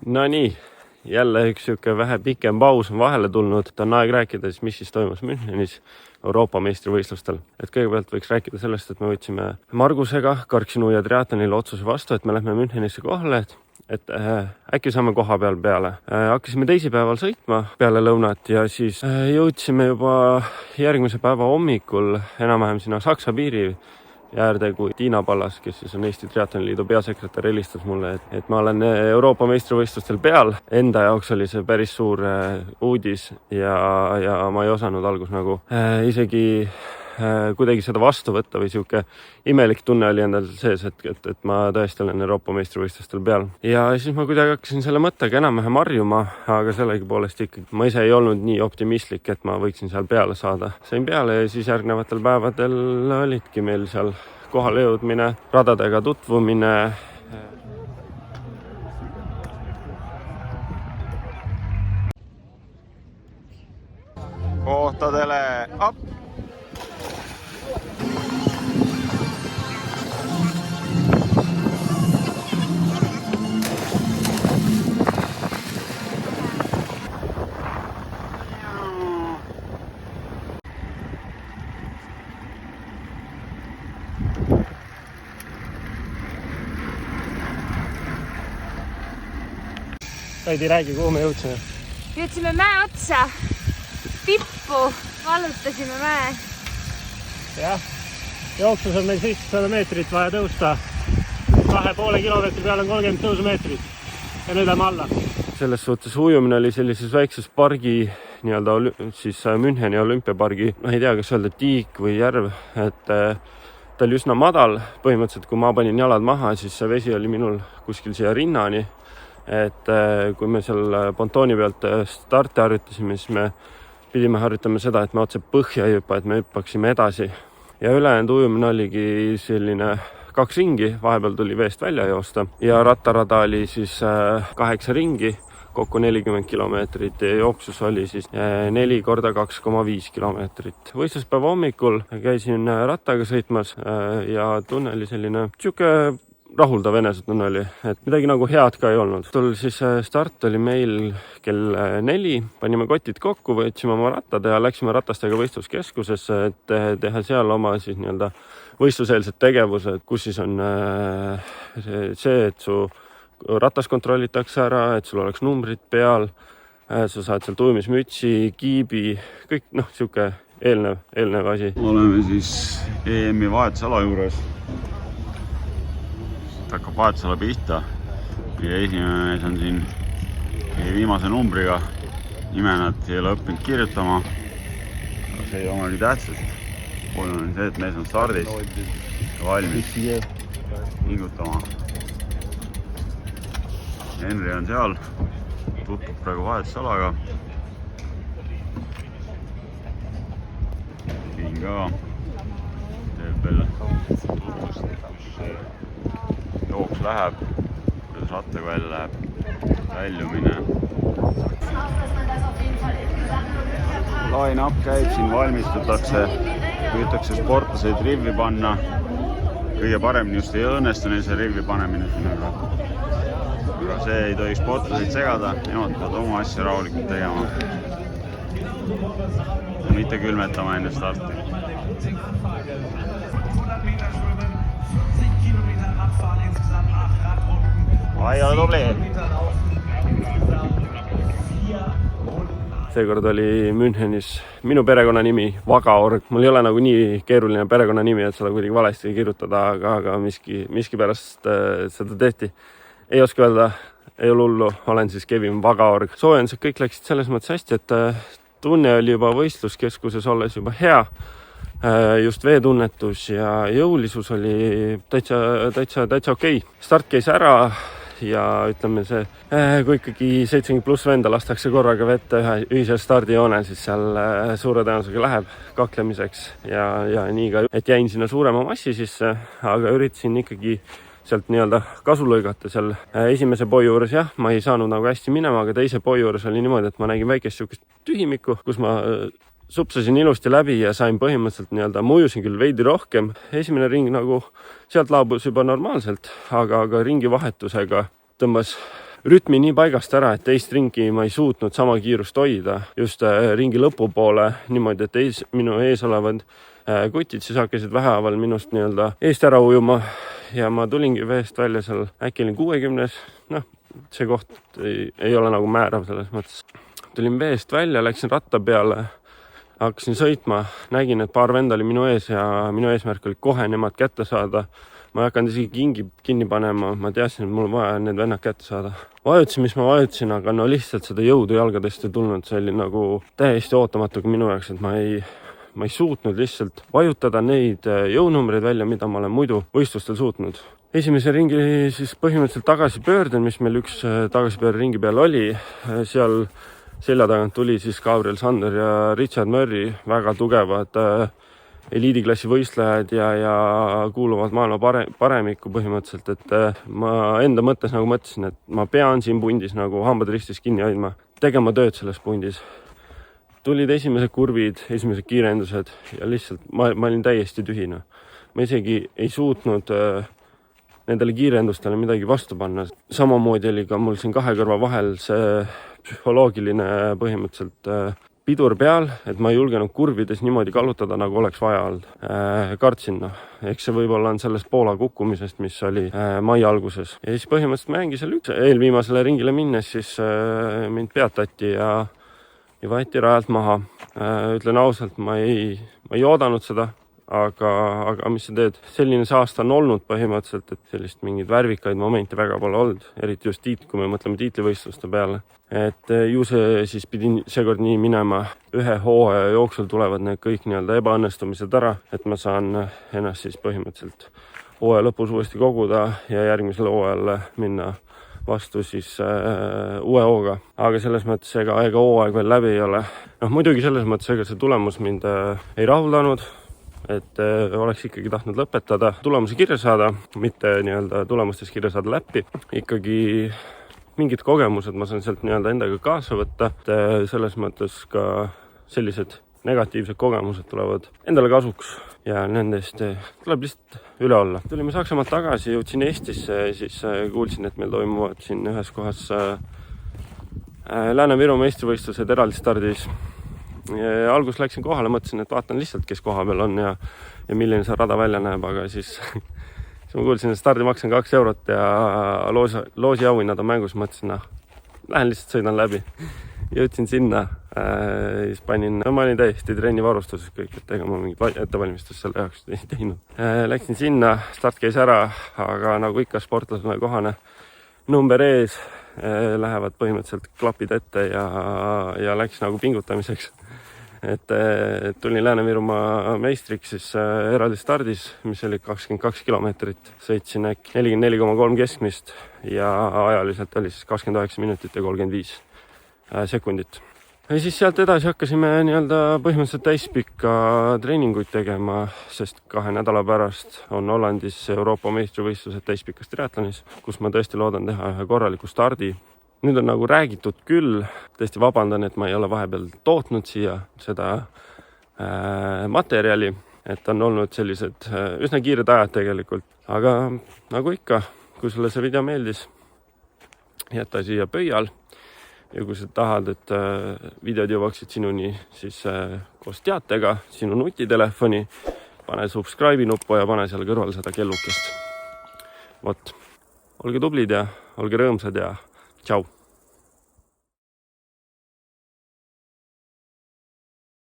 No nii, jälle üks siuke vähe pikem paus on vahele tulnud. On aeg rääkida siis, mis siis toimus Münchenis Euroopa meistrivõistlustel. Et kõigepealt võiks rääkida sellest, et me võtsime Margusega Karksinu ja Triathlonile otsuse vastu, et me lähme Münchenisse kohale, et äkki saame koha peale. Hakkasime teisipäeval sõitma peale lõunat ja siis jõudsime juba järgmise päeva hommikul enam-vähem sinna Saksa piiri äärde, kui Tiina Pallas, kes siis on Eesti Triathloniliidu peasekretär, helistas mulle, et ma olen Euroopa meistrivõistlustel peal. Enda jaoks oli see päris suur uudis ja ma ei osanud algus nagu isegi kuidagi seda vastu võtta või siuke imelik tunne oli endal sees, et ma tõesti olen Euroopa meistrivõistlustel peal. Ja siis ma kuidagi hakkasin selle mõttega enam-vähem harjuma, aga sellegipoolest ikkagi ma ise ei olnud nii optimistlik, et ma võiksin seal peale saada. Sain peale ja siis järgnevatel päevadel olidki meil seal kohale jõudmine, radadega tutvumine. Kohtadele up! Kaidi, räägi, kuhu me jõudsime? Jõudsime mäe otsa, tippu, vallutasime mäe. Jah, jooksus on meil 700 meetrit vaja tõusta. 2,5 kilomeetri peal on 30 tõusumeetrit ja nüüd lähme alla. Selles suhtes ujumine oli sellises väikses pargi, nii-öelda siis Müncheni olümpiapargi, ei tea, kas öelda tiik või järv, et ta oli üsna madal. Põhimõtteliselt, kui ma panin jalad maha, siis see vesi oli minul kuskil siia rinnani. Et kui me seal pontooni pealt starti harjutasime, siis me pidime harjutama seda, et me otse põhja ei hüppa, et me hüppaksime edasi. Ja ülejäänud ujumine oligi selline 2 ringi, vahepeal tuli veest välja joosta ja rattarada oli siis 8 ringi, kokku 40 kilomeetrit ja jooksus oli siis 4 korda 2,5 kilomeetrit. Võistluspäeva hommikul käisin rattaga sõitmas ja tunne oli selline rahuldav enesetunne oli, et midagi nagu head ka ei olnud. Siis start oli meil kell 4, panime kotid kokku, võtsime oma rattad ja läksime ratastega võistluskeskusesse, et teha seal oma siis nii-öelda võistluseelsed tegevused, kus siis on see, et su ratas kontrollitakse ära, et sul oleks numbrid peal, sa saad sealt ujumismütsi, kiibi, kõik siuke eelnev asi. Oleme siis EM-i vahetusala juures. Hakkab vahetusala pihta. Meie esimene mees on siin viimase numbriga. Nime nad ei ole õppinud kirjutama. Aga see ei omegi tähtsust. Oluline on see, et mees on stardis ja valmis pingutama. Henri on seal, tutvub praegu vahetusalaga. Siin ka teeb veel tutvust, kus jooks läheb, kuidas rattaga välja läheb, väljumine. Line-up käib, siin valmistutakse, püütakse sportlaseid rivvi panna. Kõige paremini just ei õnnestu neil see rivvi panemine siin, aga see ei tohi sportlaseid segada, nemad peavad oma asja rahulikult tegema. Ja mitte külmetama enne starti. Ai ole tubli! Seekord oli Münchenis minu perekonnanimi Vagaorg. Mul ei ole nagu nii keeruline perekonnanimi, et seda kuidagi valesti kirjutada, aga miski pärast seda tehti. Ei oska öelda, ei ole hullu, olen siis Kevin Vagaorg. Soojendused kõik läksid selles mõttes hästi, et tunne oli juba võistluskeskuses olles juba hea. Just veetunnetus ja jõulisus oli täitsa okei. Start käis ära ja ütleme see, kui ikkagi 70+ venda lastakse korraga vette ühisel stardijoonel, siis seal suure tõenäosusega läheb kaklemiseks ja nii ka, et jäin sinna suurema massi sisse, aga üritasin ikkagi sealt nii-öelda kasu lõigata seal esimese poi juures. Jah, ma ei saanud nagu hästi minema, aga teise poi juures oli niimoodi, et ma nägin väikest siukest tühimikku, kus ma supsasin ilusti läbi ja sain põhimõtteliselt nii-öelda, mujusin küll veidi rohkem. Esimene ring nagu sealt laabus juba normaalselt, aga ringi vahetusega tõmbas rütmi nii paigast ära, et teist ringi ma ei suutnud sama kiirust hoida just ringi lõpupoole niimoodi, et minu ees olevad kutid siis hakkasid vähehaaval minust nii-öelda eest ära ujuma ja ma tulingi veest välja seal äkki oli 60. See koht ei ole nagu määrav selles mõttes. Tulin veest välja, läksin ratta peale, hakkasin sõitma, nägin, et paar venda oli minu ees ja minu eesmärk oli kohe nemad kätte saada. Ma ei hakanud isegi kinni panema, ma teadsin, et mul vaja need vennad kätte saada. Vajutasin, mis ma vajutasin, aga no lihtsalt seda jõudu jalgadest ei tulnud. See oli nagu täiesti ootamatu minu jaoks, et ma ei suutnud lihtsalt vajutada neid jõunumbreid välja, mida ma olen muidu võistlustel suutnud. Esimese ringi siis põhimõtteliselt tagasipöörden, mis meil üks tagasipöörde ringi peal oli. Seal selja tagant tuli siis Gabriel Sander ja Richard Murray, väga tugevad eliidiklassi võistlejad ja kuuluvad maailma paremikku põhimõtteliselt, et ma enda mõttes nagu mõtlesin, et ma pean siin pundis nagu hambad ristis kinni hoidma, tegema tööd selles pundis. Tulid esimesed kurvid, esimesed kiirendused ja lihtsalt ma olin täiesti tühina. Ma isegi ei suutnud nendele kiirendustele midagi vastu panna. Samamoodi oli ka mul siin kahe kõrva vahel see psühholoogiline põhimõtteliselt pidur peal, et ma ei julgenud kurvides niimoodi kallutada, nagu oleks vaja olnud. Kartsin, eks see võib-olla on sellest Poola kukkumisest, mis oli mai alguses. Ja siis põhimõtteliselt mängi seal eelviimasele ringile minnes, siis mind peatati ja võeti rajalt maha. Ütlen ausalt, ma ei oodanud seda, aga mis sa teed? Selline see aasta on olnud põhimõtteliselt, et sellist mingeid värvikaid momente väga pole olnud, eriti just kui me mõtleme tiitlivõistluste peale. Et ju see siis pidi seekord nii minema. Ühe hooaja jooksul tulevad need kõik nii-öelda ebaõnnestumised ära, et ma saan ennast siis põhimõtteliselt hooaja lõpus uuesti koguda ja järgmisel hooajal minna vastu siis uue hooga. Aga selles mõttes ega hooaeg veel läbi ei ole. Muidugi selles mõttes ega see tulemus mind ei rahuldanud, et oleks ikkagi tahtnud lõpetada, tulemusi kirja saada, mitte nii-öelda tulemustes kirja saada läbi. Ikkagi mingid kogemused ma saan sealt nii-öelda endaga kaasa võtta. Selles mõttes ka sellised negatiivsed kogemused tulevad endale kasuks ja nendest tuleb lihtsalt üle olla. Tulime Saksamaalt tagasi, jõudsin Eestisse, siis kuulsin, et meil toimuvad siin ühes kohas Lääne-Viru meistrivõistlused eraldi stardis. Algus läksin kohale, mõtlesin, et vaatan lihtsalt, kes koha peal on ja milline see rada välja näeb, aga siis ma kuulsin, et stardimaks on 2 eurot ja loosi auhinnad on mängus, mõtlesin, lähen lihtsalt sõidan läbi. Jõudsin sinna, siis ma olin täiesti trenni varustuses kõik, et ega ma mingit ettevalmistust selle jaoks ei teinud. Läksin sinna, start käis ära, aga nagu ikka sportlasena kohane, number ees, lähevad põhimõtteliselt klapid ette ja läks nagu pingutamiseks. Et tulin Lääne-Virumaa meistriks siis eraldi stardis, mis oli 22 kilomeetrit. Sõitsin 44,3 keskmist ja ajaliselt oli siis 29 minutit ja 35 sekundit. Ja siis sealt edasi hakkasime nii-öelda põhimõtteliselt täispikka treeninguid tegema, sest 2 nädala pärast on Hollandis Euroopa meistrivõistlused täispikas triatlonis, kus ma tõesti loodan teha ühe korraliku stardi. Nüüd on nagu räägitud küll, tõesti vabandan, et ma ei ole vahepeal tootnud siia seda materjali, et on olnud sellised üsna kiired ajad tegelikult. Aga nagu ikka, kui sulle see video meeldis, jäta siia pöial. Ja kui sa tahad, et videod jõuaksid sinuni, siis koos teatega sinu nutitelefoni, pane subscribe'i nuppu ja pane seal kõrval seda kellukest. Olge tublid ja olge rõõmsad ja tšau!